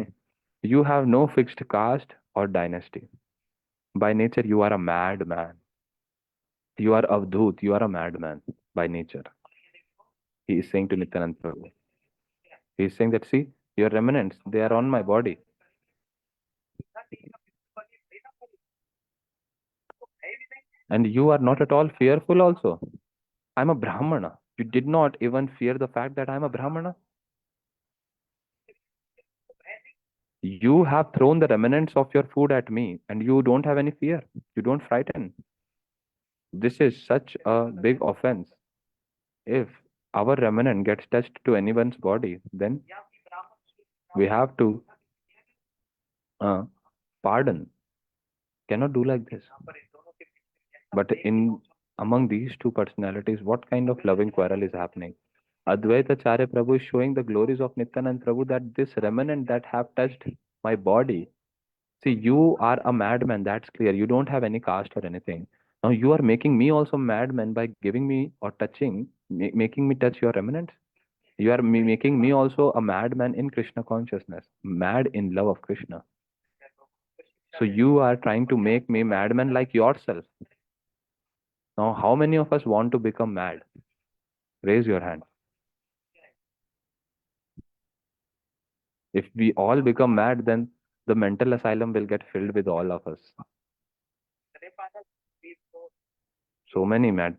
You have no fixed caste or dynasty. By nature, you are a madman. You are Avdhut, you are a madman by nature. He is saying to Nityanand Prabhu. He is saying that, see, your remnants, they are on my body. And you are not at all fearful also. I'm a Brahmana. You did not even fear the fact that I'm a Brahmana. You have thrown the remnants of your food at me and you don't have any fear. You don't frighten. This is such a big offense. If our remnant gets touched to anyone's body, then we have to pardon. Cannot do like this. But in among these two personalities, what kind of loving quarrel is happening? Advaita Acharya Prabhu is showing the glories of Nityanand Prabhu that this remnant that have touched my body. See, you are a madman, that's clear. You don't have any caste or anything. Now you are making me also madman by giving me or touching, making me touch your remnants. You are making me also a madman in Krishna consciousness, mad in love of Krishna. So you are trying to make me madman like yourself. Now, how many of us want to become mad? Raise your hand. If we all become mad, then the mental asylum will get filled with all of us. So many mad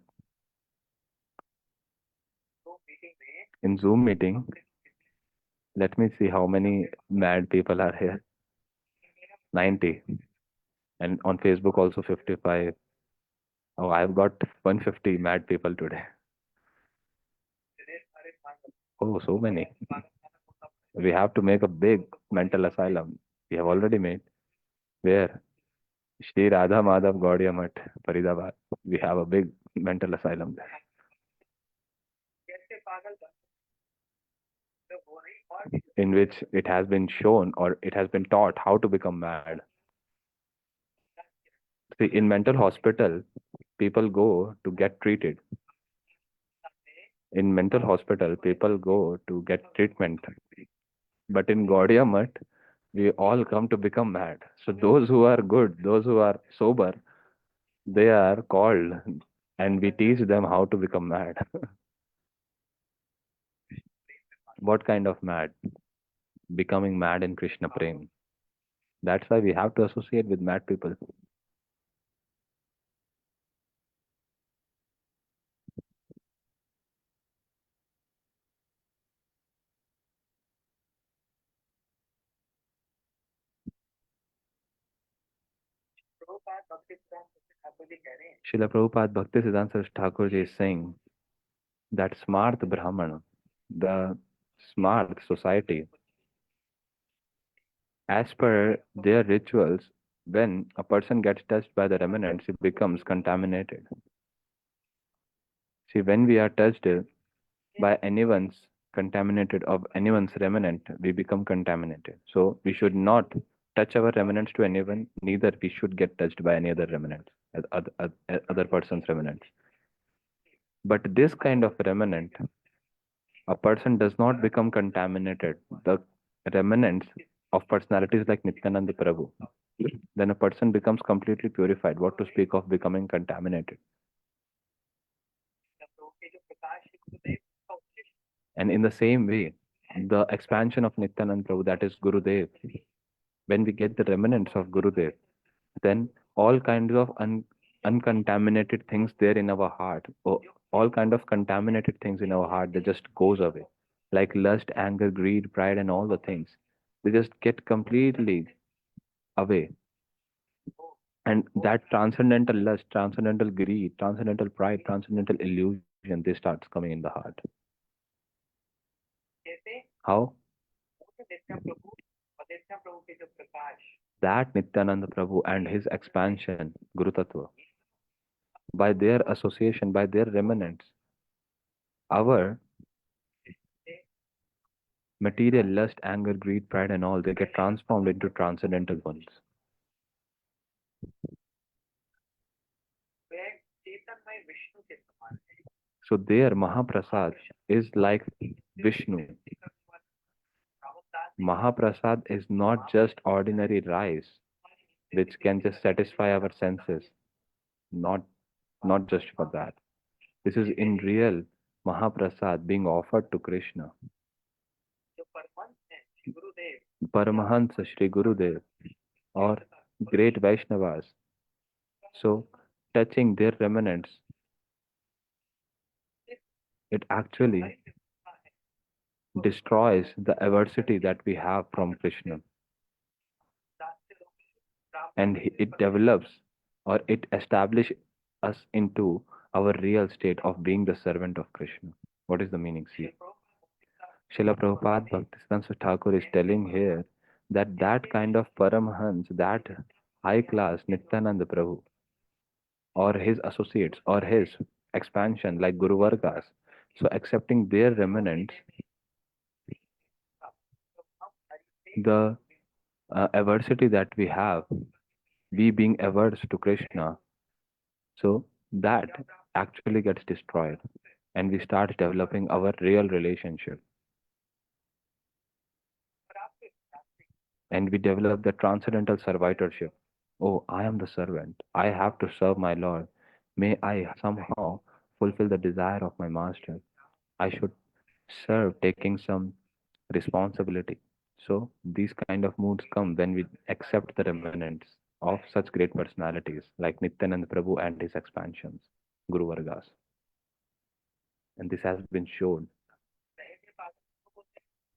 in Zoom meeting. Let me see how many mad people are here. 90. And on Facebook also 55. Oh, I've got 150 mad people today. Oh, so many. We have to make a big mental asylum. We have already made. Where? Shri Radha Madhav Gaudiya Math, Faridabad. We have a big mental asylum there, in which it has been shown or it has been taught how to become mad. See, in mental hospital, people go to get treated. In mental hospital, people go to get treatment. But in Gaudiya Math, we all come to become mad. So those who are good, those who are sober, they are called and we teach them how to become mad. What kind of mad? Becoming mad in Krishna Prem. That's why we have to associate with mad people. Srila Prabhupada Bhakti Siddhanta Saraswati Thakur ji is saying that Smart Brahmana, the smart society, as per their rituals, when a person gets touched by the remnants, he becomes contaminated. See, when we are touched by anyone's contaminated of anyone's remnant, we become contaminated. So we should not touch our remnants to anyone, neither we should get touched by any other remnants, other person's remnants. But this kind of remnant, a person does not become contaminated. The remnants of personalities like Nityananda Prabhu, then a person becomes completely purified. What to speak of becoming contaminated? And in the same way, the expansion of Nityananda Prabhu, that is Gurudev, when we get the remnants of Gurudev, then all kinds of uncontaminated things there in our heart, or all kind of contaminated things in our heart, they just goes away. Like lust, anger, greed, pride, and all the things, they just get completely away. And that transcendental lust, transcendental greed, transcendental pride, transcendental illusion, they starts coming in the heart. How? That Nityananda Prabhu and his expansion, Guru Tattva, by their association, by their remnants, our material lust, anger, greed, pride, and all, they get transformed into transcendental ones. So their Mahaprasad is like Vishnu. Mahaprasad is not just ordinary rice, which can just satisfy our senses. Not, not just for that. This is in real Mahaprasad being offered to Krishna. Paramahansa Shri Gurudev or great Vaishnavas. So, touching their remnants, it actually destroys the adversity that we have from Krishna. And it develops or it establishes us into our real state of being the servant of Krishna. What is the meaning? See, Srila Prabhupada Bhaktisiddhanta Thakur is telling here that that kind of Paramahans, that high class Nityananda Prabhu, or his associates, or his expansion like Guru Vargas, so accepting their remnants, the adversity that we have, we being averse to Krishna, so that actually gets destroyed and we start developing our real relationship and we develop the transcendental servitorship. Oh, I am the servant. I have to serve my Lord. May I somehow fulfill the desire of my master. I should serve taking some responsibility. So these kind of moods come when we accept the remnants of such great personalities like Nityanand Prabhu and his expansions. Guru Vargas, and this has been shown.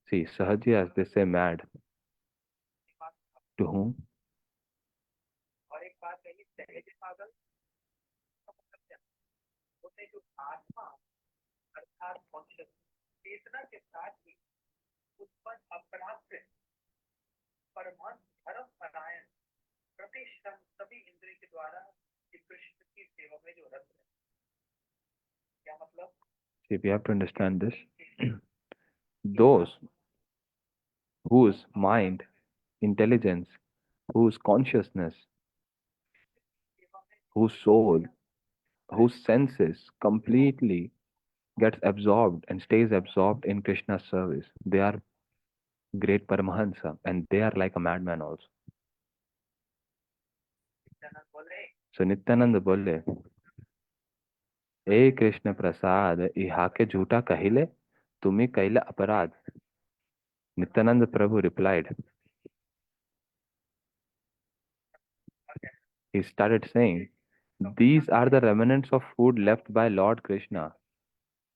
See, Sahaji, as they say, mad to whom? See, we have to understand this. Those whose mind, intelligence, whose consciousness, whose soul, whose senses completely gets absorbed and stays absorbed in Krishna's service. They are great Paramahansa and they are like a madman also. So Nityananda बोले ए कृष्ण प्रसाद इहा के झूठा कहिले तुम्ही कैला अपराध. Nityananda Prabhu replied, he started saying, these are the remnants of food left by Lord Krishna.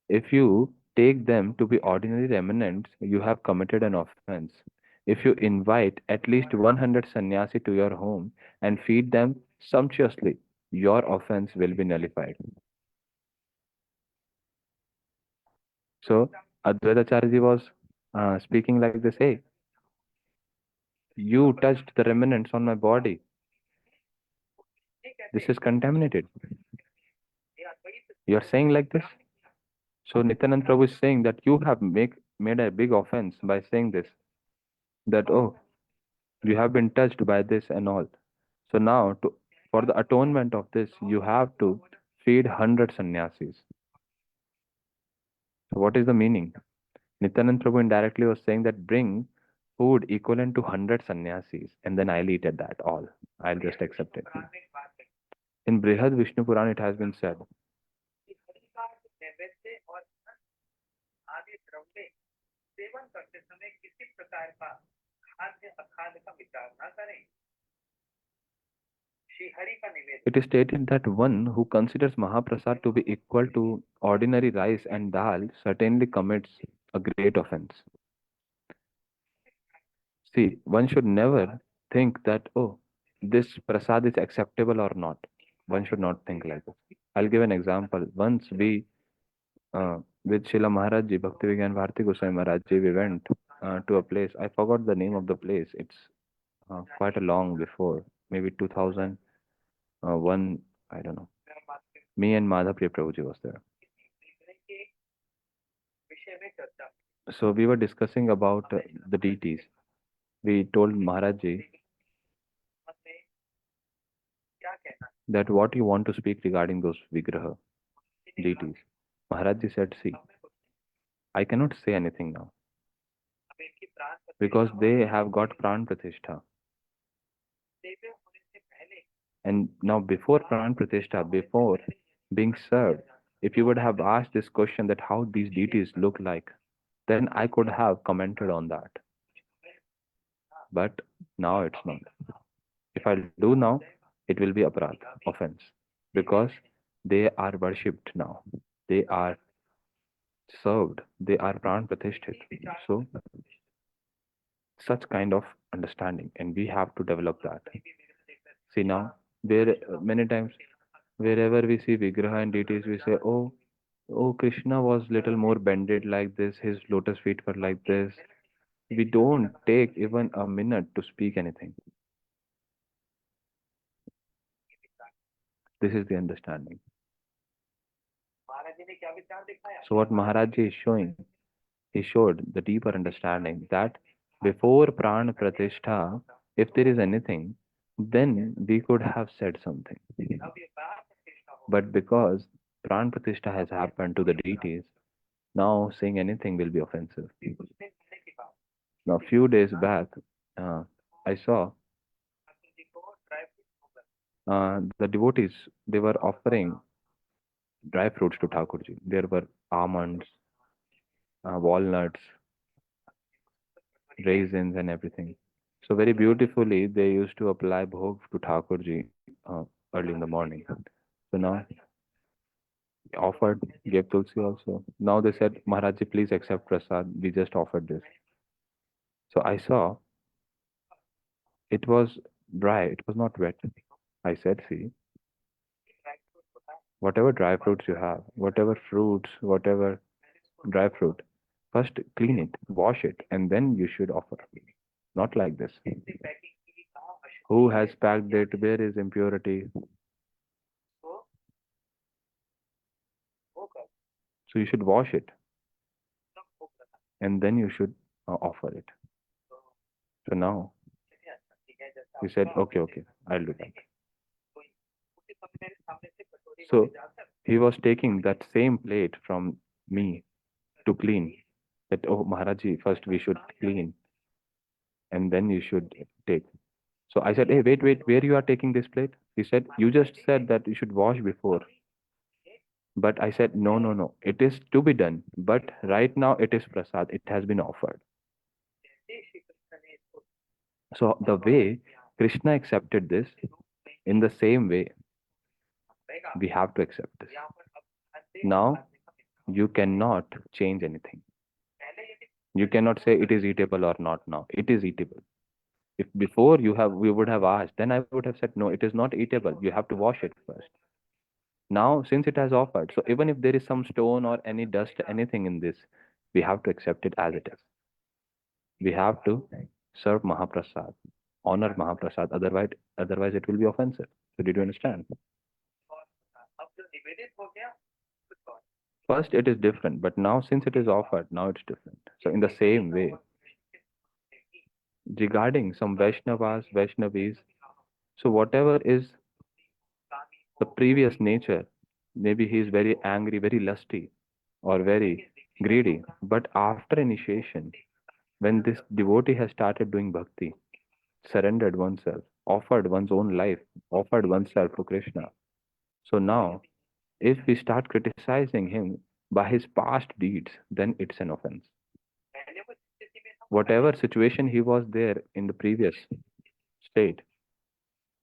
If you take them to be ordinary remnants, you have committed an offense. If you invite at least 100 sannyasi to your home and feed them sumptuously, your offense will be nullified. So, Advaitacharya was speaking like this, hey, you touched the remnants on my body. This is contaminated. You are saying like this? So Nityanand Prabhu is saying that you have made a big offense by saying this. That, oh, you have been touched by this and all. So now, for the atonement of this, you have to feed 100 sannyasis. So what is the meaning? Nityanand Prabhu indirectly was saying that bring food equivalent to 100 sannyasis and then I'll eat at that all. I'll just accept it. In Brihad Vishnu Puran, it has been said, it is stated that one who considers Mahaprasad to be equal to ordinary rice and dal certainly commits a great offense. See, one should never think that, oh, this prasad is acceptable or not. One should not think like this. I'll give an example. Once we, with Srila Maharaj Ji, Bhakti Vigyan Bharati Goswami Maharaj Ji, we went to a place. I forgot the name of the place. It's quite a long before, maybe 2001, I don't know. Me and Madhapriya Prabhuji was there. So we were discussing about the deities. We told Maharaj Ji that what you want to speak regarding those Vigraha deities. Maharaj Ji said, see, I cannot say anything now because they have got Pran Pratishtha. And now before Pran Pratishtha, before being served, if you would have asked this question that how these deities look like, then I could have commented on that. But now it's not. If I do now, it will be aparadh, offense, because they are worshipped now. They are served. They are pran pratishthit. So such kind of understanding, and we have to develop that. See now, where many times wherever we see Vigraha and deities, we say, oh, Krishna was little more bended like this. His lotus feet were like this. We don't take even a minute to speak anything. This is the understanding. So what Maharaj Ji is showing, he showed the deeper understanding that before Pran Pratishtha, if there is anything, then we could have said something. But because Pran Pratishtha has happened to the deities, now saying anything will be offensive. Now, a few days back, I saw the devotees, they were offering dry fruits to Thakurji. There were almonds, walnuts, raisins, and everything. So very beautifully, they used to apply bhog to Thakurji early in the morning. So now, Offered, gave Tulsi also. Now they said, Maharaji, please accept prasad. We just offered this. So I saw it was dry. It was not wet. I said, see, whatever dry fruits you have, whatever fruits, whatever dry fruit, first clean it, wash it, and then you should offer. Not like this. Who has packed it? Where is impurity? So you should wash it, and then you should offer it. So now he said, okay, okay, I'll do that. So he was taking that same plate from me to clean. That, oh, Maharaji, first we should clean, and then you should take. So I said, hey, wait, wait, where you are taking this plate? He said, you just said that you should wash before. But I said, no, no, no, it is to be done. But right now it is prasad, it has been offered. So the way Krishna accepted this, in the same way, we have to accept this. Now you cannot change anything. You cannot say it is eatable or not now. It is eatable. If before we would have asked, then I would have said, no, it is not eatable. You have to wash it first. Now, since it has offered, so even if there is some stone or any dust, anything in this, we have to accept it as it is. We have to serve Mahaprasad, honor Mahaprasad. Otherwise it will be offensive. So did you understand? First it is different, but now since it is offered, now it's different. So in the same way, regarding some Vaishnavas, Vaishnavis, so whatever is the previous nature, maybe he is very angry, very lusty, or very greedy. But after initiation, when this devotee has started doing bhakti, surrendered oneself, offered one's own life, offered oneself to Krishna. So now, if we start criticizing him by his past deeds, then it's an offense. Whatever situation he was there in the previous state,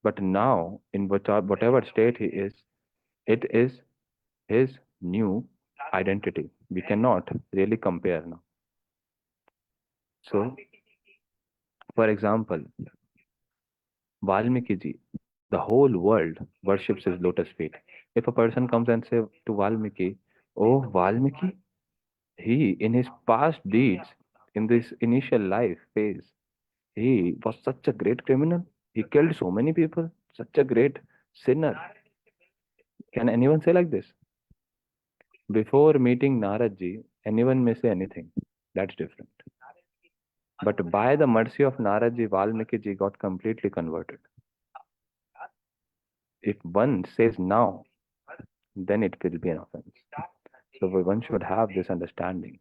but now in whatever state he is, it is his new identity. We cannot really compare now. So, for example, Valmiki ji, the whole world worships his lotus feet. If a person comes and say to Valmiki, "Oh Valmiki, he in his past deeds, in this initial life phase, he was such a great criminal. He killed so many people, such a great sinner." Can anyone say like this? Before meeting Narad ji, anyone may say anything. That's different. But by the mercy of Narad ji, Valmiki ji got completely converted. If one says now, then it will be an offense. So one should have this understanding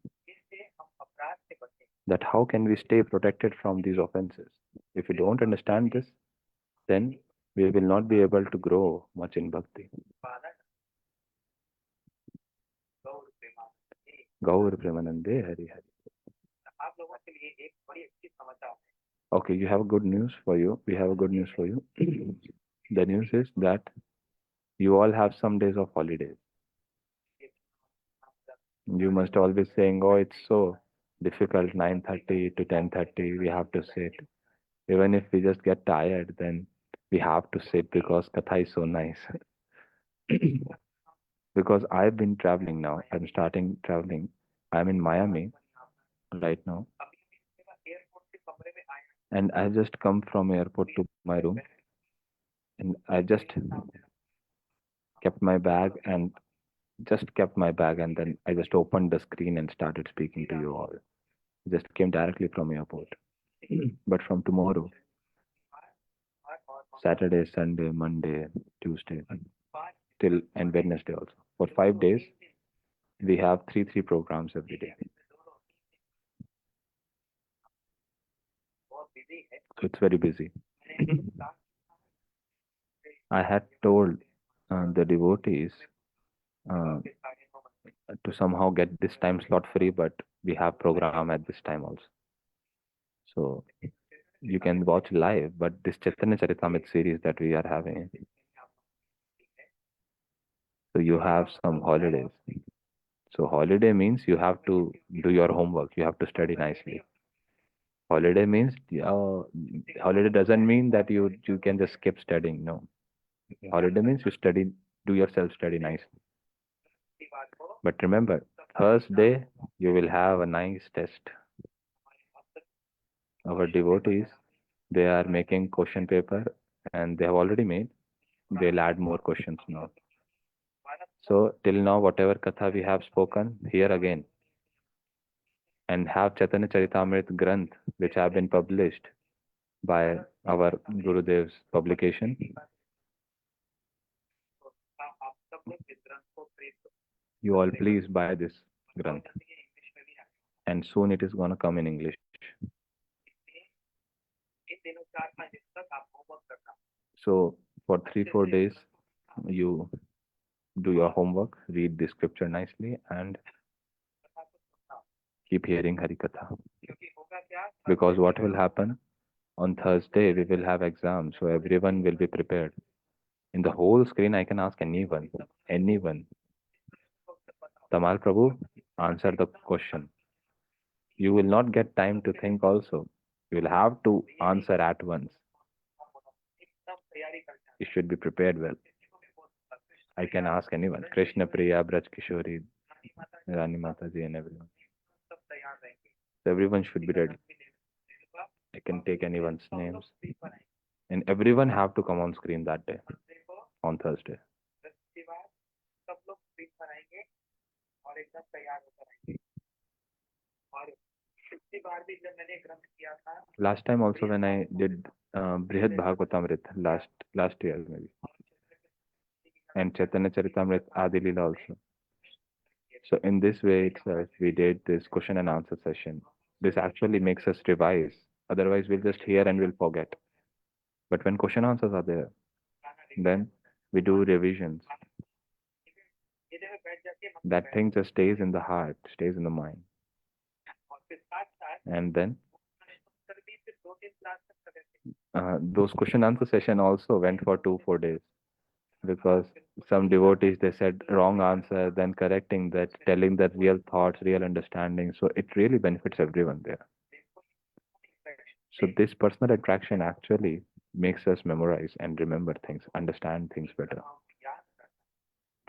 that how can we stay protected from these offenses? If we don't understand this, then we will not be able to grow much in bhakti. Gaur Premanande Hari Hari. Okay, you have a good news for you. We have a good news for you. The news is that you all have some days of holidays. You must always saying, oh, it's so difficult, 9:30 to 10:30, we have to sit. Even if we just get tired, then we have to sit because Katha is so nice. Because I've been traveling now. I'm starting traveling. I'm in Miami right now. And I just come from airport to my room. And I just kept my bag and then I just opened the screen and started speaking to you all. Just came directly from airport. But from tomorrow, Saturday, Sunday, Monday, Tuesday, till and Wednesday also. For 5 days, we have three programs every day. So it's very busy. I had told the devotees uh, to somehow get this time slot free, but we have program at this time also. So you can watch live, but this Chaitanya Charitamrita series that we are having, So you have some holidays. So holiday means you have to do your homework. You have to study nicely. Holiday means holiday doesn't mean that you can just skip studying. No, holiday means you study, do your self study nicely. But remember, Thursday you will have a nice test. Our devotees, they are making question paper and they have already made. They'll add more questions now. So till now, whatever katha we have spoken, here again, and have Chaitanya Charitamrit Granth, which have been published by our Gurudev's publication. You all please buy this Granth, and soon it is gonna come in English. So for 3 4 days, you do your homework, read the scripture nicely, and keep hearing Hari Katha. Because what will happen on Thursday, we will have exams, so everyone will be prepared. In the whole screen, I can ask anyone, anyone. Tamal Prabhu, answer the question. You will not get time to think also. You will have to answer at once. You should be prepared well. I can ask anyone. Krishna Priya, Braj Kishori, Rani Mataji, and everyone. So everyone should be ready. I can take anyone's names. And everyone have to come on screen that day, on Thursday. Last time also when I did Brihad Bhagavatamrit last year maybe, and Chaitanya Charitamrit Adi Lila also. So in this way itself, we did this question and answer session. This actually makes us revise. Otherwise, we'll just hear and we'll forget. But when question answers are there, then we do revisions. That thing just stays in the heart, stays in the mind. And then those question answer session also went for 2 4 days because some devotees they said wrong answer, then correcting that, telling the real thoughts, real understanding. So it really benefits everyone there. So this personal attraction actually makes us memorize and remember things, understand things better.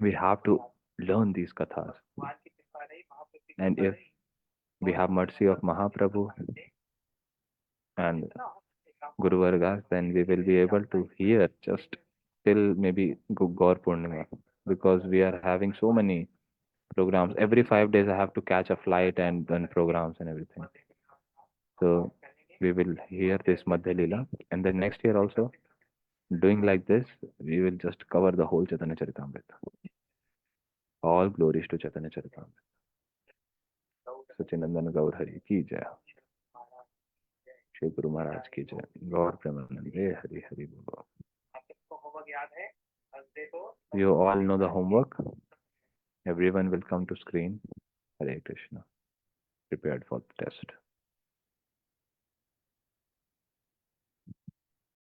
We have to learn these kathas. And if we have mercy of Mahaprabhu and Guru Vargas, then we will be able to hear just till maybe Gaur Purnima, because we are having so many programs. Every 5 days I have to catch a flight and then programs and everything. So we will hear this Madhya Lila, and then next year also, doing like this, we will just cover the whole Chaitanya Charitamrita. All glories to Chaitanya Charitamrita. Sachinandan Gaur Hari ki jai. Shri Guru Maharaj ki jai. Gaur Premanande Hari Hari Bolo. You all know the homework. Everyone will come to screen. Hare Krishna. Prepared for the test.